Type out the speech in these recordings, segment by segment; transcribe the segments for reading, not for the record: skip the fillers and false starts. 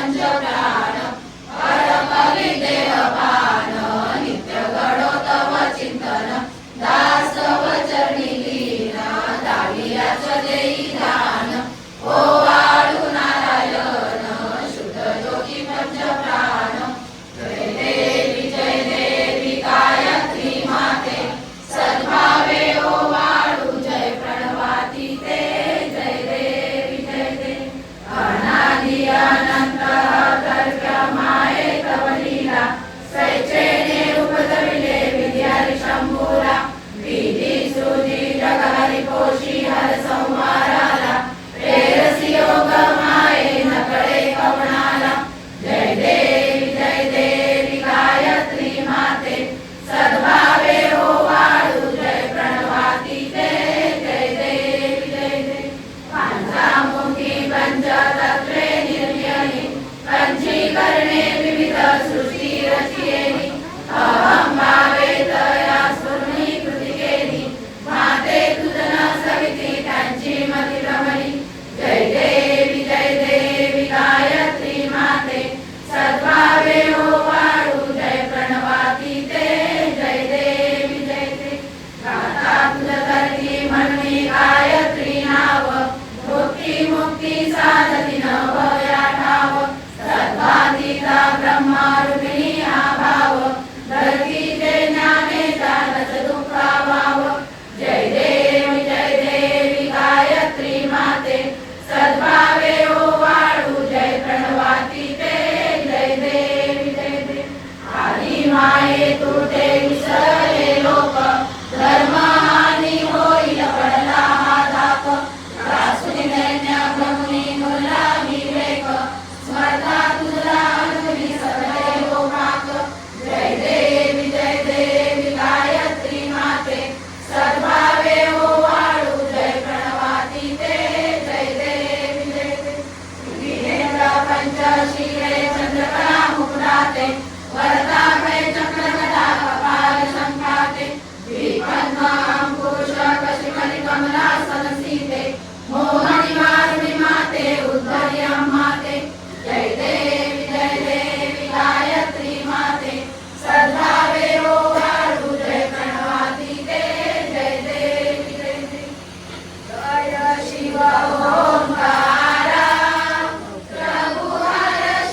पंचप्राण परमवि देहभान नित्य घडो तव चिंतन दास तव चरणी लीन दावियाच देई दान ओ वाळू नारायण शुद्ध ज्योती पंचप्राण जय देवी गायत्री माते सद्भावे ओ वाळू जय प्रणवाती ते जय देवी अनादि अनंत तर्क माये तव लीला सैचेने उपजविले विद्यारी शंभूला विधी सुधी जगहरी पोषी हर संहाराला प्रेरसी योग माये नकळे कवणाला जय देवी गायत्री माते सद्भावे हो वाळू जय प्रणवाती ते जय देवी पंचामुखी पंचतत्वे निर्यणी पंचीकरणे विविध सृष्टी रचयेनी अहं भावे तया स्फुरणी कृतिकेनी माते तुझन सविती त्यांची मती रमणी जय देवी गायत्री माते सद्भावे हो वाळू जय प्रणवाती ते जय देवी गाता तुझ धरती म्हणून गायत्री नाव मुक्ती साधती नवया ठाव सद्भातीता ब्रह्मरूपिणी हा भाव धरतीचे ज्ञाने जाणच दुःखाभाव जय देवी गायत्री माते सद्भावे ओ वाळू जय प्रणवाती ते जय देवी आदि माये तू ते विसरले लोक धर्म हानी होईल पडला हा धाक त्रासुनी दैन्य भ्रमुनी मुला विवेक स्मरता तुझा अनुभवी सगळे हो माक जय देवी गायत्री माते सद्भावे हो वाळू जय प्रणवाती ते जय देवी वीरेंद्र पंचशीले चंद्रकला मुकुटाते वरदा भय चक्रगदा कपाल शंखाते द्विपद्म अंकुश कशिमणि कमलासन सीते मोहनी मारुणी माते उद्धरी अम्माते जय देवी गायत्री माते सद्भावे हो वाळू जय प्रणवाती ते जय देवी जय शिव ओंकार प्रभु हर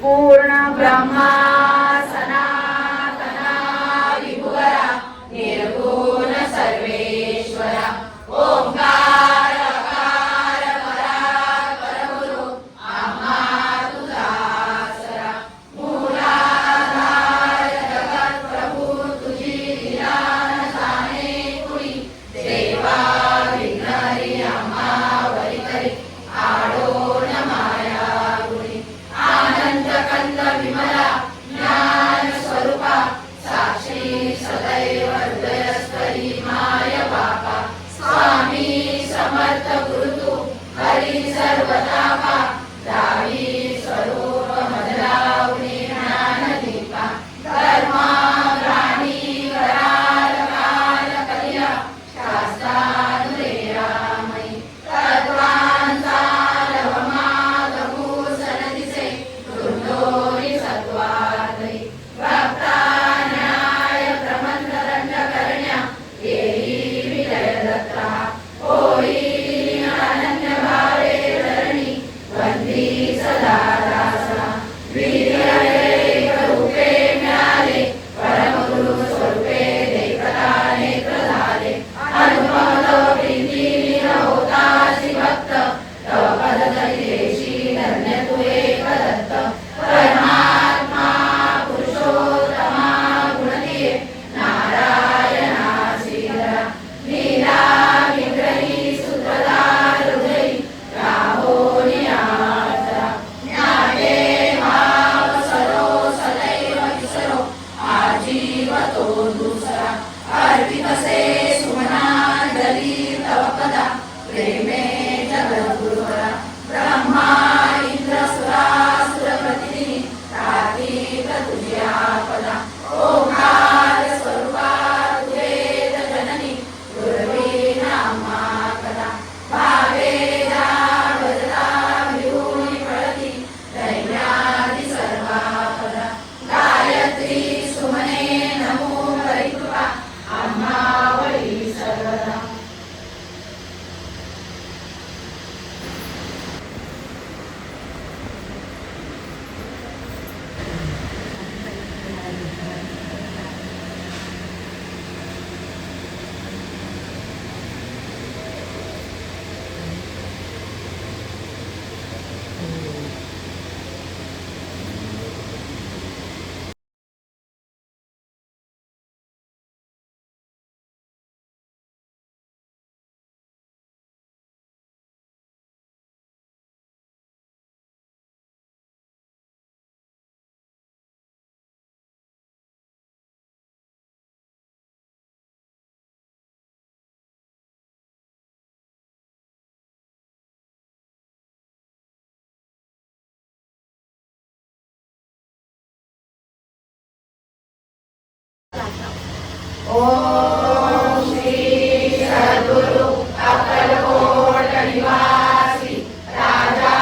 पूर्ण ब्रह्मा सनातना विभुवरा निर्गुण सर्वेश्वरा ओंकार अकार परात्पर गुरु आम्हा तुझा आसरा मूलाधार जगत प्रभू तुझी लीला न जाणे कुणी देवा विघ्नहरी आम्हा वरी करी आडोन माया गुणी आनंद कंद विमला ज्ञान स्वरूपा साक्षी सदैव हृदयस्थरी माय बापा स्वामी समर्थ गुरु तू हरी सर्वतापा दावी स्वरूप मधलावणी ज्ञान दीपा धर्मा प्राणी कराल काल कलिया शास्त्रानुरेयामयी तत्वांचा लवमा लघुसन दिसे दुर्दोरी सत्वादयी भक्ता न्याय प्रमंत्र दंड करण्या येई विलय दत्ता होई अनन्य भावे धरणी वंदी सदा दासा वीर्य एक रूपे मिळाले परमगुरु स्वरूपे देखता नेत्र झाले अनुभव प्रीती होतासी भक्त तव पद देशी धन्य तू एक दत्त परमात्मा पुरुषोत्तमा गुणतीये नारायणा श्रीधरा लीला विग्रही सूत्रधार हृदयी राहोनी आसरा ज्ञाते भाव सरो सदैव विसरो आजीव तो दुसरा अर्पितसे सुमनांजली तव पदा प्रेमे जगद्गुरुवरा ब्रह्मा इंद्र सुरासुर प्रतिनिधी तातीत तुझ्या पदा ओंकार स्वरूपा तू वेद जननी गुरवी नामा कदा भावे जा भजता विभूनी फळती दैन्यादि सर्वा पदा गायत्री सुमने नमो हरिकृपा आम्हा वळी सर्वदा ओम श्री सद्गुरु अक्कलकोट निवासी राजा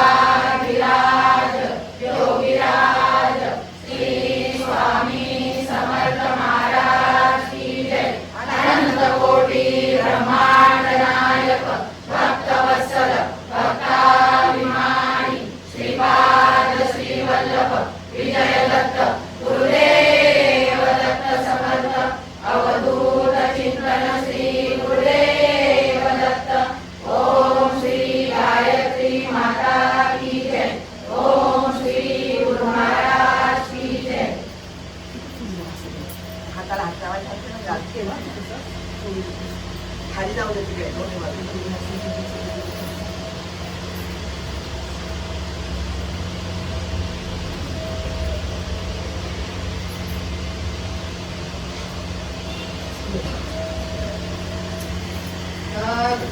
विराज योगीराज श्री स्वामी समर्थ महाराज की जय अनंत कोटी ब्रह्मांड नायक भक्तवत्सल भक्ताभिमानी श्रीपाद श्रीवल्लभ विजय दत्त गुरुदेव दत्त समर्थ अवधूत चिंतन श्री गुरुदेव दत्त ओम श्री गायत्री माता की जय ओम श्री गुरु महाराज की जय हाताला हात लावायचा खाली जाऊ दे तिकडे दोन्ही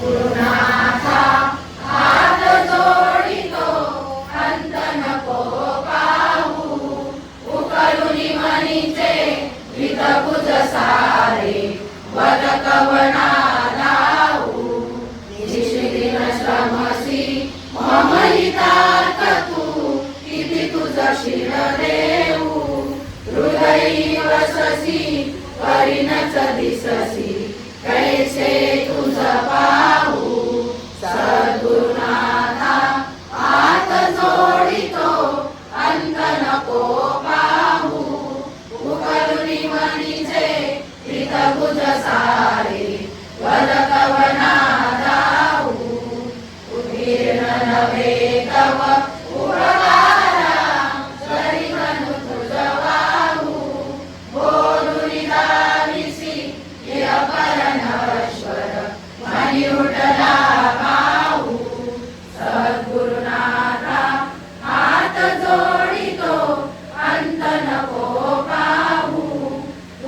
गुरुनाथा हात जोडितो अंत नको पाहू उकलुनी मनीचे वितकुज सारे वद कवना लावू निष्ठिन श्रमसी ममहितार्थ तू किती तुझ शिर देऊ हृदयी वससी करीनच दिससी कैसे तुझ पाहू सद्गुरुनाथा हात जोडितो अंत नको कोणी दाविसी हे अपरनश्वर मनी उठला पाहू सद्गुरुनाथा हात जोडितो अंत नको पाहू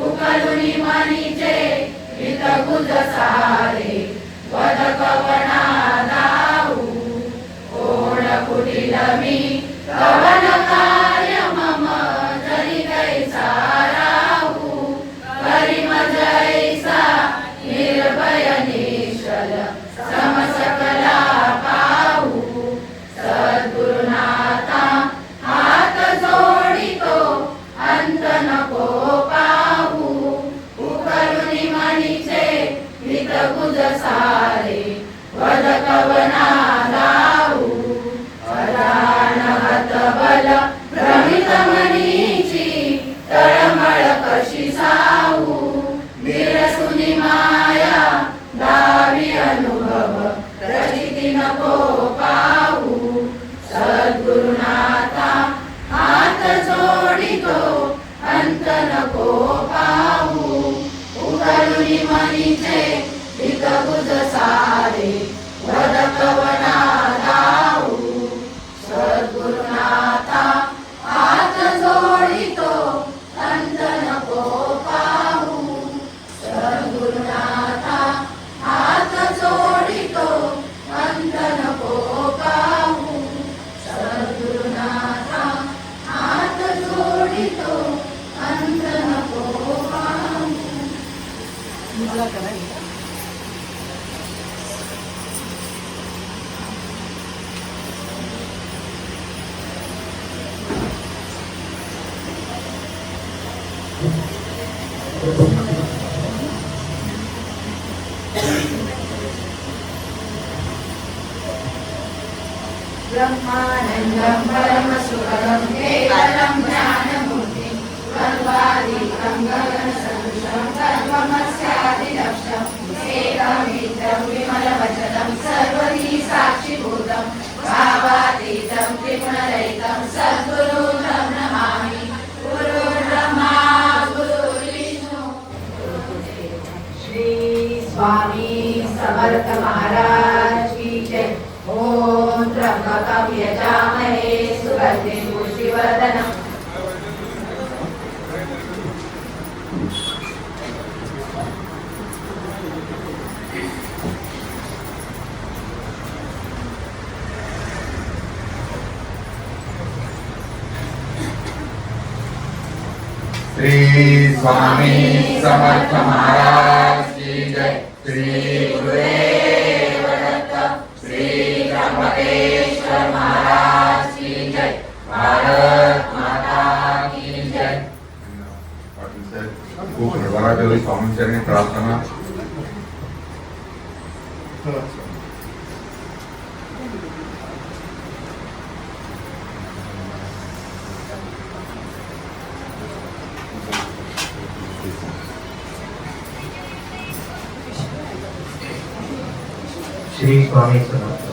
उकलुनी मनीचे हितगुज सारे वद कवना दाऊ कोण कुटिल मी कवन कार्य मम जरी कैसा राहू करी मजैसा निर्भय निश्चल समसकला पाहू सद्गुरुनाथा हात जोडितो अंत नको पाहू उकलुनी मनीचे हितगुज सारे वद कवना दाऊ अजानहत बल भ्रमित मनीची तळमळ कशी साहू निरसुनी माया दावी अनुभव प्रचिती नको पाहू सद्गुरुनाथा हात जोडितो अंत नको पाहू उकलुनी मनीचे हितगुज सारे वद कवना दाऊ सद्गुरुनाथा हात जोडितो अंत नको पाहू सद्गुरुनाथा हात जोडितो अंत नको पाहू सद्गुरुनाथा हात जोडितो अंत नको पाहू. मला करायचं ब्रह्मानन्दं परमसुखदं केवलं ज्ञानमूर्तिं सर्वादिकं गगनसदृशं सर्वमस्यादिलक्ष्यम् एकमित्रं विमलवचनं सर्वधी साक्षिभूतं भावातीतं त्रिगुणरहितं सद्गुरुं नमामि. गुरुर्ब्रह्मा गुरुर्विष्णु श्री स्वामी समर्थ महाराज की जय. ओम त्र्यंबकं यजामहे सुगन्धिं पुष्टिवर्धनम्. श्री स्वामी समर्थ महाराज की जय. श्री गुरुदेव दत्त. श्री त्र्यंबकेश्वर महाराज की जय. भारत माता की जय. खूप हरभरा स्वामींचरणी प्रार्थना. श्री स्वामी समर्थ.